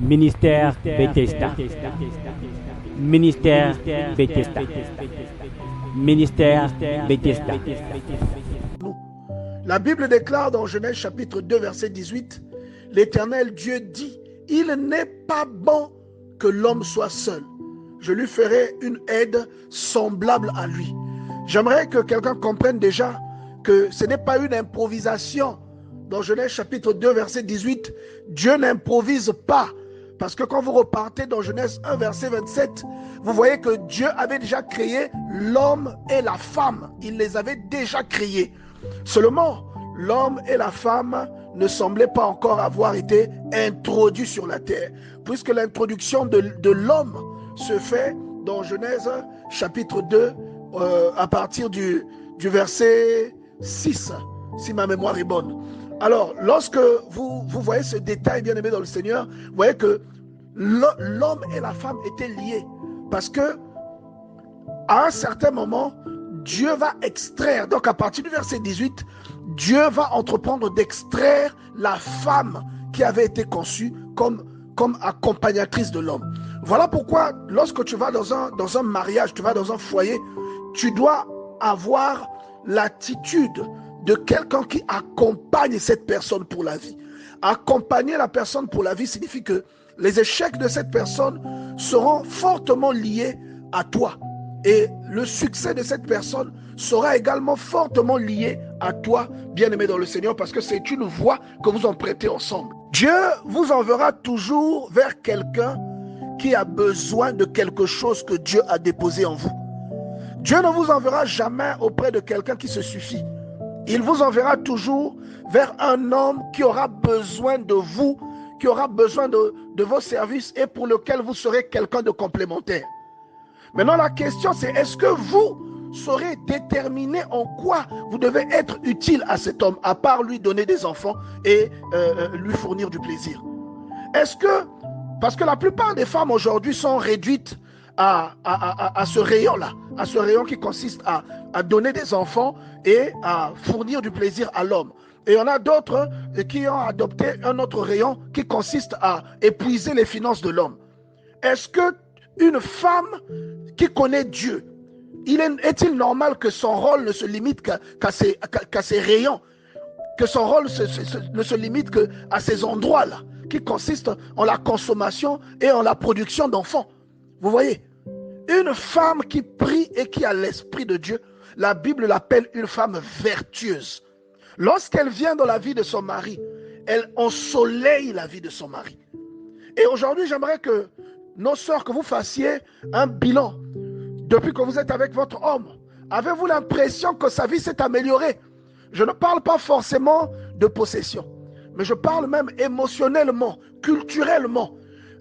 Ministère Bethesda. Ministère Bethesda. Ministère Bethesda. La Bible déclare dans Genèse chapitre 2 verset 18, l'Éternel Dieu dit, il n'est pas bon que l'homme soit seul. Je lui ferai une aide semblable à lui. J'aimerais que quelqu'un comprenne déjà que ce n'est pas une improvisation. Dans Genèse chapitre 2 verset 18, Dieu n'improvise pas. Parce que quand vous repartez dans Genèse 1 verset 27, vous voyez que Dieu avait déjà créé l'homme et la femme. Il les avait déjà créés. Seulement, l'homme et la femme ne semblaient pas encore avoir été introduits sur la terre. Puisque l'introduction de l'homme se fait dans Genèse chapitre 2 à partir du verset 6, si ma mémoire est bonne. Alors, lorsque vous voyez ce détail, bien aimé dans le Seigneur, vous voyez que l'homme et la femme étaient liés. Parce que, à un certain moment, Dieu va extraire, donc à partir du verset 18, Dieu va entreprendre d'extraire la femme qui avait été conçue comme accompagnatrice de l'homme. Voilà pourquoi, lorsque tu vas dans un mariage, tu vas dans un foyer, tu dois avoir l'attitude de quelqu'un qui accompagne cette personne pour la vie. Accompagner la personne pour la vie signifie que les échecs de cette personne seront fortement liés à toi. Et le succès de cette personne sera également fortement lié à toi, bien-aimé dans le Seigneur, parce que c'est une voie que vous empruntez ensemble. Dieu vous enverra toujours vers quelqu'un qui a besoin de quelque chose que Dieu a déposé en vous. Dieu ne vous enverra jamais auprès de quelqu'un qui se suffit. Il vous enverra toujours vers un homme qui aura besoin de vous, qui aura besoin de vos services et pour lequel vous serez quelqu'un de complémentaire. Maintenant, la question c'est, est-ce que vous serez déterminé en quoi vous devez être utile à cet homme, à part lui donner des enfants et lui fournir du plaisir? Est-ce que, parce que la plupart des femmes aujourd'hui sont réduites à ce rayon-là, à ce rayon qui consiste à donner des enfants et à fournir du plaisir à l'homme. Et il y en a d'autres qui ont adopté un autre rayon qui consiste à épuiser les finances de l'homme. Est-ce qu'une femme qui connaît Dieu, est-il normal que son rôle ne se limite qu'à ses rayons, que son rôle ne se limite qu'à ces endroits-là, qui consistent en la consommation et en la production d'enfants? Vous voyez, une femme qui prie et qui a l'esprit de Dieu, la Bible l'appelle une femme vertueuse. Lorsqu'elle vient dans la vie de son mari, elle ensoleille la vie de son mari. Et aujourd'hui, j'aimerais que nos sœurs, que vous fassiez un bilan. Depuis que vous êtes avec votre homme, avez-vous l'impression que sa vie s'est améliorée? Je ne parle pas forcément de possession, mais je parle même émotionnellement, culturellement.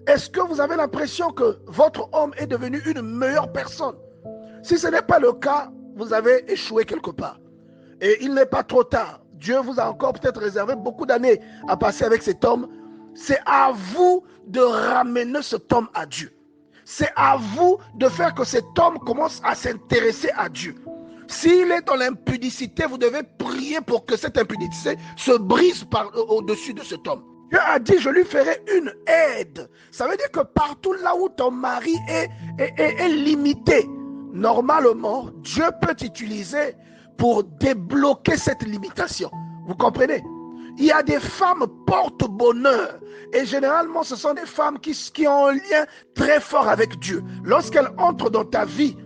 Est-ce que vous avez l'impression que votre homme est devenu une meilleure personne? Si ce n'est pas le cas, vous avez échoué quelque part. Et il n'est pas trop tard. Dieu vous a encore peut-être réservé beaucoup d'années à passer avec cet homme. C'est à vous de ramener cet homme à Dieu. C'est à vous de faire que cet homme commence à s'intéresser à Dieu. S'il est dans l'impudicité, vous devez prier pour que cette impudicité se brise au-dessus de cet homme. Dieu a dit, je lui ferai une aide. Ça veut dire que partout là où ton mari est limité, normalement, Dieu peut t'utiliser pour débloquer cette limitation. Vous comprenez? Il y a des femmes porte-bonheur. Et généralement, ce sont des femmes qui ont un lien très fort avec Dieu. Lorsqu'elles entrent dans ta vie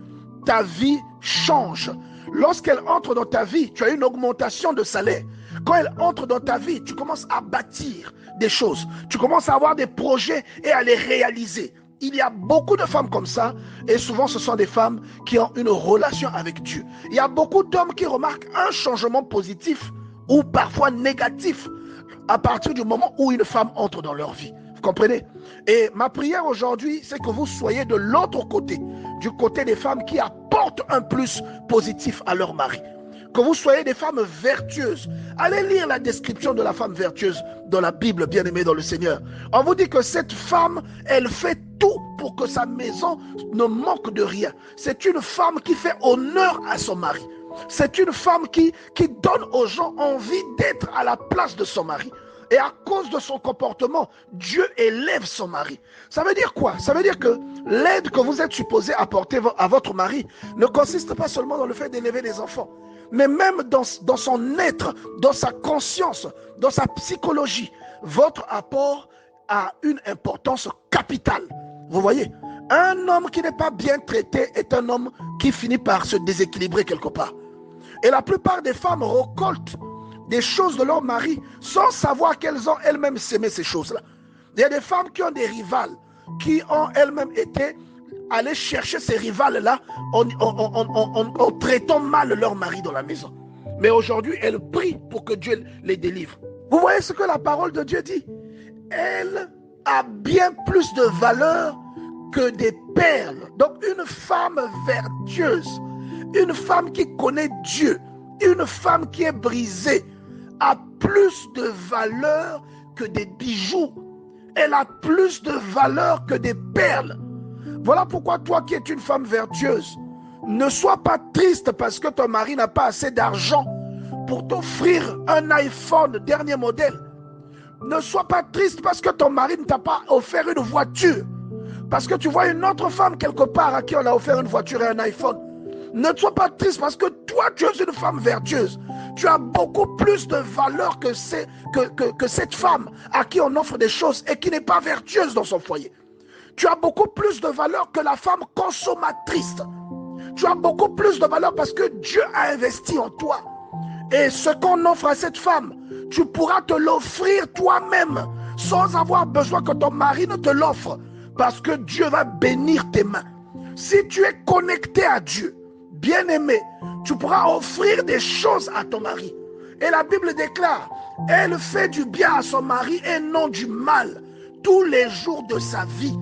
change. Lorsqu'elles entrent dans ta vie, tu as une augmentation de salaire. Quand elles entrent dans ta vie, tu commences à bâtir des choses. Tu commences à avoir des projets et à les réaliser. Il y a beaucoup de femmes comme ça, et souvent ce sont des femmes qui ont une relation avec Dieu. Il y a beaucoup d'hommes qui remarquent un changement positif ou parfois négatif à partir du moment où une femme entre dans leur vie. Vous comprenez? Et ma prière aujourd'hui, c'est que vous soyez de l'autre côté, du côté des femmes qui apportent un plus positif à leur mari. Que vous soyez des femmes vertueuses. Allez lire la description de la femme vertueuse dans la Bible, bien-aimée dans le Seigneur. On vous dit que cette femme, elle fait tout pour que sa maison ne manque de rien. C'est une femme qui fait honneur à son mari. C'est une femme qui donne aux gens envie d'être à la place de son mari. Et à cause de son comportement, Dieu élève son mari. Ça veut dire quoi? Ça veut dire que l'aide que vous êtes supposé apporter à votre mari ne consiste pas seulement dans le fait d'élever des enfants, mais même dans son être, dans sa conscience, dans sa psychologie. Votre apport a une importance capitale. Vous voyez, un homme qui n'est pas bien traité est un homme qui finit par se déséquilibrer quelque part. Et la plupart des femmes récoltent des choses de leur mari sans savoir qu'elles ont elles-mêmes sémé ces choses-là. Il y a des femmes qui ont des rivales, qui ont elles-mêmes été allées chercher ces rivales-là en traitant mal leur mari dans la maison. Mais aujourd'hui, elles prient pour que Dieu les délivre. Vous voyez ce que la parole de Dieu dit? Elle a bien plus de valeur que des perles. Donc une femme vertueuse, une femme qui connaît Dieu, une femme qui est brisée, a plus de valeur que des bijoux. Elle a plus de valeur que des perles. Voilà pourquoi toi qui es une femme vertueuse, ne sois pas triste parce que ton mari n'a pas assez d'argent pour t'offrir un iPhone dernier modèle. Ne sois pas triste parce que ton mari ne t'a pas offert une voiture. Parce que tu vois une autre femme quelque part à qui on a offert une voiture et un iPhone. Ne sois pas triste parce que toi, tu es une femme vertueuse. Tu as beaucoup plus de valeur que cette femme à qui on offre des choses et qui n'est pas vertueuse dans son foyer. Tu as beaucoup plus de valeur que la femme consommatrice. Tu as beaucoup plus de valeur parce que Dieu a investi en toi. Et ce qu'on offre à cette femme, tu pourras te l'offrir toi-même sans avoir besoin que ton mari ne te l'offre. Parce que Dieu va bénir tes mains. Si tu es connecté à Dieu, bien-aimé, tu pourras offrir des choses à ton mari. Et la Bible déclare, elle fait du bien à son mari et non du mal tous les jours de sa vie.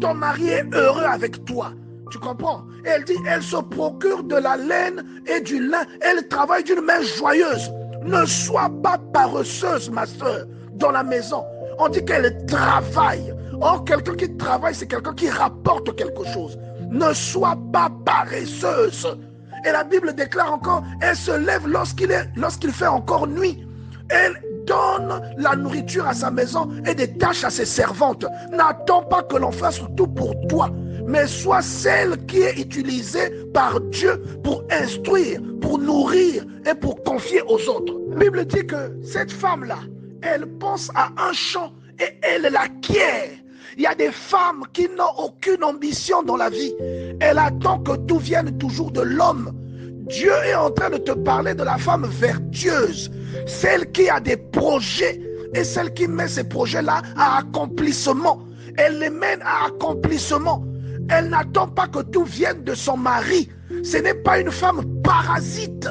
Ton mari est heureux avec toi. Tu comprends? Elle dit, elle se procure de la laine et du lin. Elle travaille d'une main joyeuse. Ne sois pas paresseuse, ma soeur, dans la maison. On dit qu'elle travaille. Or, quelqu'un qui travaille, c'est quelqu'un qui rapporte quelque chose. Ne sois pas paresseuse. Et la Bible déclare encore, elle se lève lorsqu'il fait encore nuit. Elle donne la nourriture à sa maison et des tâches à ses servantes. N'attends pas que l'on fasse tout pour toi, mais sois celle qui est utilisée par Dieu pour instruire, pour nourrir et pour confier aux autres. La Bible dit que cette femme-là, elle pense à un champ et elle l'acquiert. Il y a des femmes qui n'ont aucune ambition dans la vie. Elle attend que tout vienne toujours de l'homme. Dieu est en train de te parler de la femme vertueuse, celle qui a des projets et celle qui met ces projets-là à accomplissement. Elle les mène à accomplissement. Elle n'attend pas que tout vienne de son mari. Ce n'est pas une femme parasite.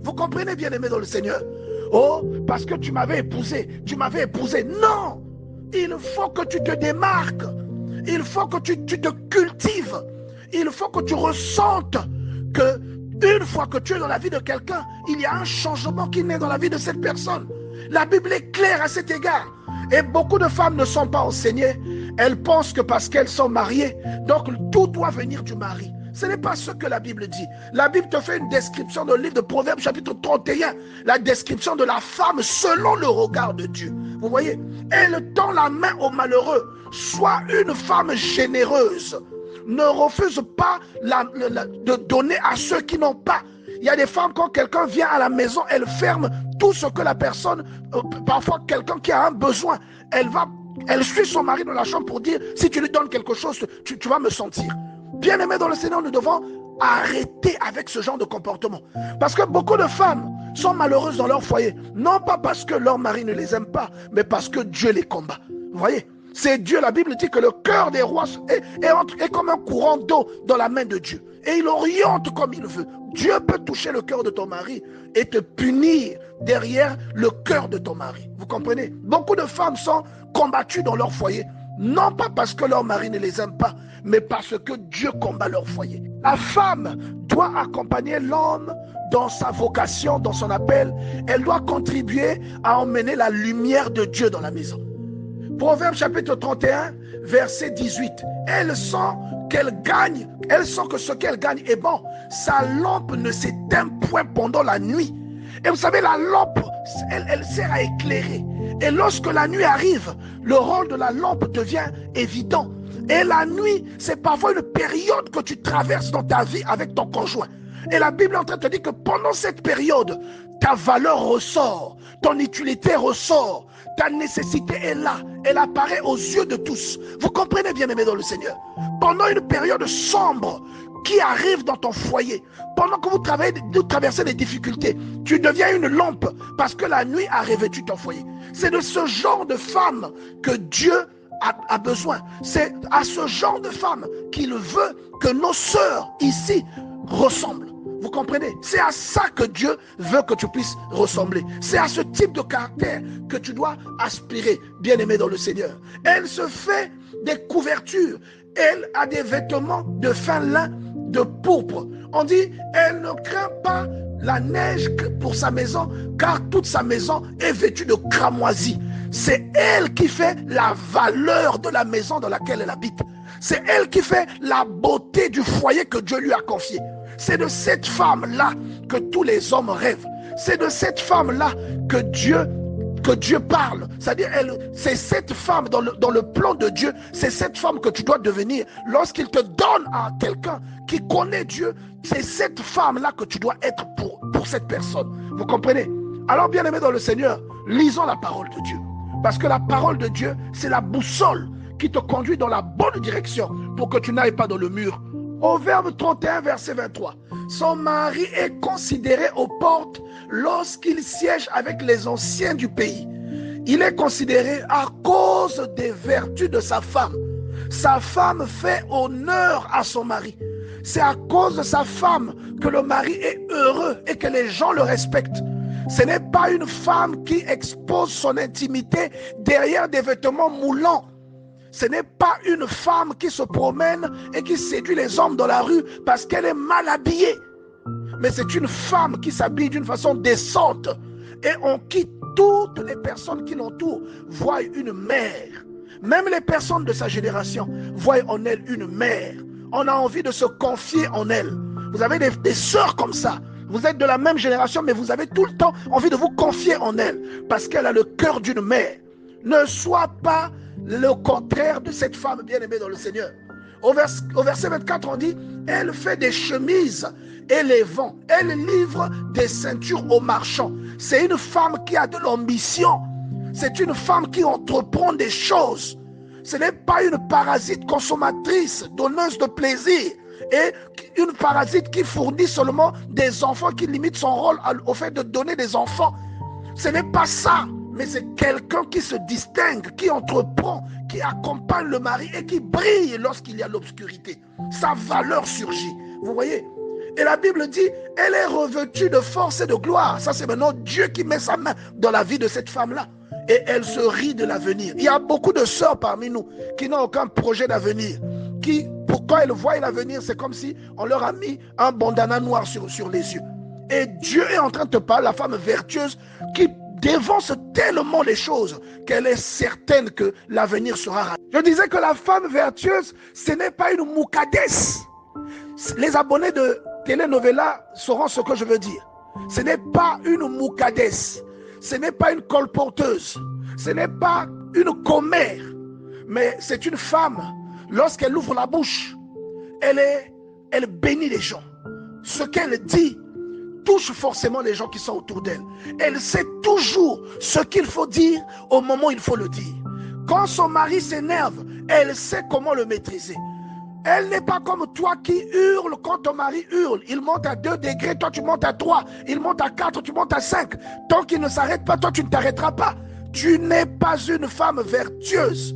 Vous comprenez, bien-aimé dans le Seigneur? Oh, parce que tu m'avais épousé, Non! Il faut que tu te démarques. Il faut que tu te cultives. Il faut que tu ressentes que une fois que tu es dans la vie de quelqu'un, il y a un changement qui naît dans la vie de cette personne. La Bible est claire à cet égard. Et beaucoup de femmes ne sont pas enseignées. Elles pensent que parce qu'elles sont mariées, donc tout doit venir du mari. Ce n'est pas ce que la Bible dit. La Bible te fait une description dans le livre de Proverbes chapitre 31. La description de la femme selon le regard de Dieu. Vous voyez, elle tend la main aux malheureux. Sois une femme généreuse. Ne refuse pas de donner à ceux qui n'ont pas. Il y a des femmes, quand quelqu'un vient à la maison, elles ferment tout ce que la personne, parfois quelqu'un qui a un besoin, elle suit son mari dans la chambre pour dire, si tu lui donnes quelque chose, tu vas me sentir. Bien-aimés dans le Seigneur, nous devons arrêter avec ce genre de comportement. Parce que beaucoup de femmes sont malheureuses dans leur foyer. Non pas parce que leur mari ne les aime pas, mais parce que Dieu les combat. Vous voyez? C'est Dieu, la Bible dit que le cœur des rois est comme un courant d'eau dans la main de Dieu. Et il oriente comme il veut. Dieu peut toucher le cœur de ton mari et te punir derrière le cœur de ton mari. Vous comprenez? Beaucoup de femmes sont combattues dans leur foyer. Non pas parce que leur mari ne les aime pas, mais parce que Dieu combat leur foyer. La femme doit accompagner l'homme dans sa vocation, dans son appel. Elle doit contribuer à emmener la lumière de Dieu dans la maison. Proverbe chapitre 31, verset 18. Elle sent qu'elle gagne, elle sent que ce qu'elle gagne est bon. Sa lampe ne s'éteint point pendant la nuit. Et vous savez, la lampe, elle sert à éclairer. Et lorsque la nuit arrive, le rôle de la lampe devient évident. Et la nuit, c'est parfois une période que tu traverses dans ta vie avec ton conjoint. Et la Bible est en train de te dire que pendant cette période, ta valeur ressort, ton utilité ressort, ta nécessité est là, elle apparaît aux yeux de tous. Vous comprenez, bien-aimés dans le Seigneur? Pendant une période sombre qui arrive dans ton foyer, pendant que vous traversez des difficultés, tu deviens une lampe parce que la nuit a revêtu ton foyer. C'est de ce genre de femme que Dieu a besoin. C'est à ce genre de femme qu'il veut que nos sœurs ici ressemblent. Vous comprenez? C'est à ça que Dieu veut que tu puisses ressembler. C'est à ce type de caractère que tu dois aspirer, bien-aimé dans le Seigneur. Elle se fait des couvertures. Elle a des vêtements de fin lin, de pourpre. On dit, elle ne craint pas la neige pour sa maison, car toute sa maison est vêtue de cramoisie. C'est elle qui fait la valeur de la maison dans laquelle elle habite. C'est elle qui fait la beauté du foyer que Dieu lui a confié. C'est de cette femme-là que tous les hommes rêvent. C'est de cette femme-là que Dieu parle. C'est-à-dire, c'est cette femme dans le plan de Dieu, c'est cette femme que tu dois devenir. Lorsqu'il te donne à quelqu'un qui connaît Dieu, c'est cette femme-là que tu dois être pour cette personne. Vous comprenez? Alors, bien-aimés dans le Seigneur, lisons la parole de Dieu. Parce que la parole de Dieu, c'est la boussole qui te conduit dans la bonne direction pour que tu n'ailles pas dans le mur. Au Verbe 31, verset 23, son mari est considéré aux portes lorsqu'il siège avec les anciens du pays. Il est considéré à cause des vertus de sa femme. Sa femme fait honneur à son mari. C'est à cause de sa femme que le mari est heureux et que les gens le respectent. Ce n'est pas une femme qui expose son intimité derrière des vêtements moulants. Ce n'est pas une femme qui se promène et qui séduit les hommes dans la rue parce qu'elle est mal habillée. Mais c'est une femme qui s'habille d'une façon décente. Et on quitte toutes les personnes qui l'entourent, voient une mère. Même les personnes de sa génération voient en elle une mère. On a envie de se confier en elle. Vous avez des sœurs comme ça. Vous êtes de la même génération, mais vous avez tout le temps envie de vous confier en elle. Parce qu'elle a le cœur d'une mère. Ne sois pas le contraire de cette femme bien-aimée dans le Seigneur. Au verset 24, on dit, elle fait des chemises et les vend. Elle livre des ceintures aux marchands. C'est une femme qui a de l'ambition. C'est une femme qui entreprend des choses. Ce n'est pas une parasite consommatrice, donneuse de plaisir. Et une parasite qui fournit seulement des enfants, qui limite son rôle au fait de donner des enfants. Ce n'est pas ça. Mais c'est quelqu'un qui se distingue, qui entreprend, qui accompagne le mari et qui brille lorsqu'il y a l'obscurité. Sa valeur surgit. Vous voyez? Et la Bible dit, elle est revêtue de force et de gloire. Ça, c'est maintenant Dieu qui met sa main dans la vie de cette femme-là. Et elle se rit de l'avenir. Il y a beaucoup de sœurs parmi nous qui n'ont aucun projet d'avenir. Quand elles voient l'avenir, c'est comme si on leur a mis un bandana noir sur les yeux. Et Dieu est en train de te parler, la femme vertueuse qui dévance tellement les choses qu'elle est certaine que l'avenir sera ravi. Je disais que la femme vertueuse, ce n'est pas une moukadesse. Les abonnés de Telenovela sauront ce que je veux dire. Ce n'est pas une moukadesse. Ce n'est pas une colporteuse. Ce n'est pas une commère. Mais c'est une femme, lorsqu'elle ouvre la bouche, elle bénit les gens. Ce qu'elle dit touche forcément les gens qui sont autour d'elle. Elle sait toujours ce qu'il faut dire au moment où il faut le dire. Quand son mari s'énerve, elle sait comment le maîtriser. Elle n'est pas comme toi qui hurle quand ton mari hurle. Il monte à 2 degrés, toi tu montes à 3. Il monte à 4, tu montes à 5. Tant qu'il ne s'arrête pas, toi tu ne t'arrêteras pas. Tu n'es pas une femme vertueuse.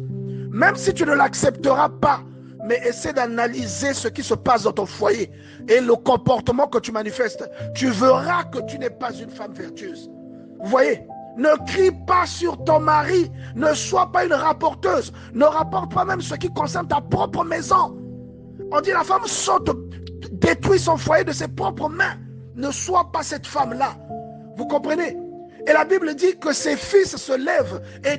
Même si tu ne l'accepteras pas, mais essaie d'analyser ce qui se passe dans ton foyer et le comportement que tu manifestes. Tu verras que tu n'es pas une femme vertueuse. Vous voyez? Ne crie pas sur ton mari. Ne sois pas une rapporteuse. Ne rapporte pas même ce qui concerne ta propre maison. On dit la femme saute, détruit son foyer de ses propres mains. Ne sois pas cette femme-là. Vous comprenez? Et la Bible dit que ses fils se lèvent et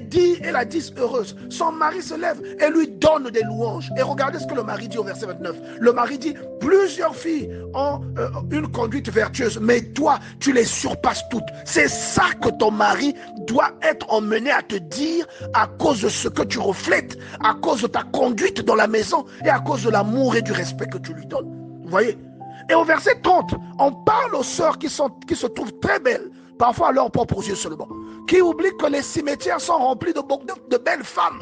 la disent heureuse. Son mari se lève et lui donne des louanges. Et regardez ce que le mari dit au verset 29. Le mari dit, plusieurs filles ont une conduite vertueuse, mais toi, tu les surpasses toutes. C'est ça que ton mari doit être emmené à te dire à cause de ce que tu reflètes, à cause de ta conduite dans la maison et à cause de l'amour et du respect que tu lui donnes. Vous voyez? Et au verset 30, on parle aux sœurs qui se trouvent très belles, parfois à leurs propres yeux seulement, qui oublient que les cimetières sont remplis de belles femmes,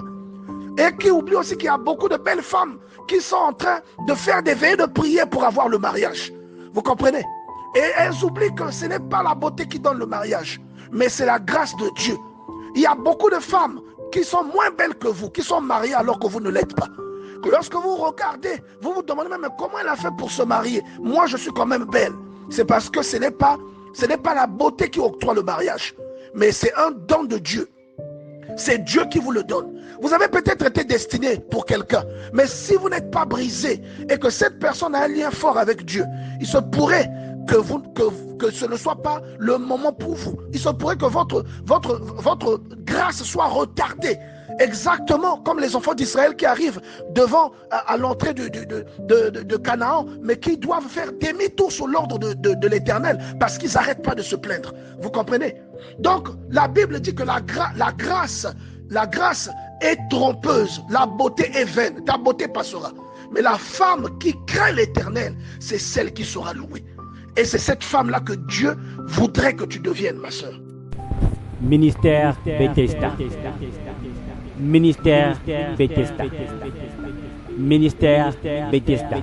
et qui oublient aussi qu'il y a beaucoup de belles femmes qui sont en train de faire des veillées de prière pour avoir le mariage. Vous comprenez? Et elles oublient que ce n'est pas la beauté qui donne le mariage, mais c'est la grâce de Dieu. Il y a beaucoup de femmes qui sont moins belles que vous, qui sont mariées alors que vous ne l'êtes pas. Lorsque vous regardez, vous vous demandez même comment elle a fait pour se marier. Moi, je suis quand même belle. C'est parce que ce n'est pas la beauté qui octroie le mariage, mais c'est un don de Dieu. C'est Dieu qui vous le donne. Vous avez peut-être été destiné pour quelqu'un, mais si vous n'êtes pas brisé et que cette personne a un lien fort avec Dieu, il se pourrait que ce ne soit pas le moment pour vous. Il se pourrait que votre grâce soit retardée. Exactement comme les enfants d'Israël qui arrivent devant à l'entrée de Canaan, mais qui doivent faire demi-tour sur l'ordre de l'Éternel parce qu'ils n'arrêtent pas de se plaindre. Vous comprenez? Donc la Bible dit que la grâce est trompeuse, la beauté est vaine, ta beauté passera. Mais la femme qui craint l'Éternel, c'est celle qui sera louée. Et c'est cette femme-là que Dieu voudrait que tu deviennes, ma soeur. Ministère Bethesda. Ministère Bethesda. Ministère Bethesda.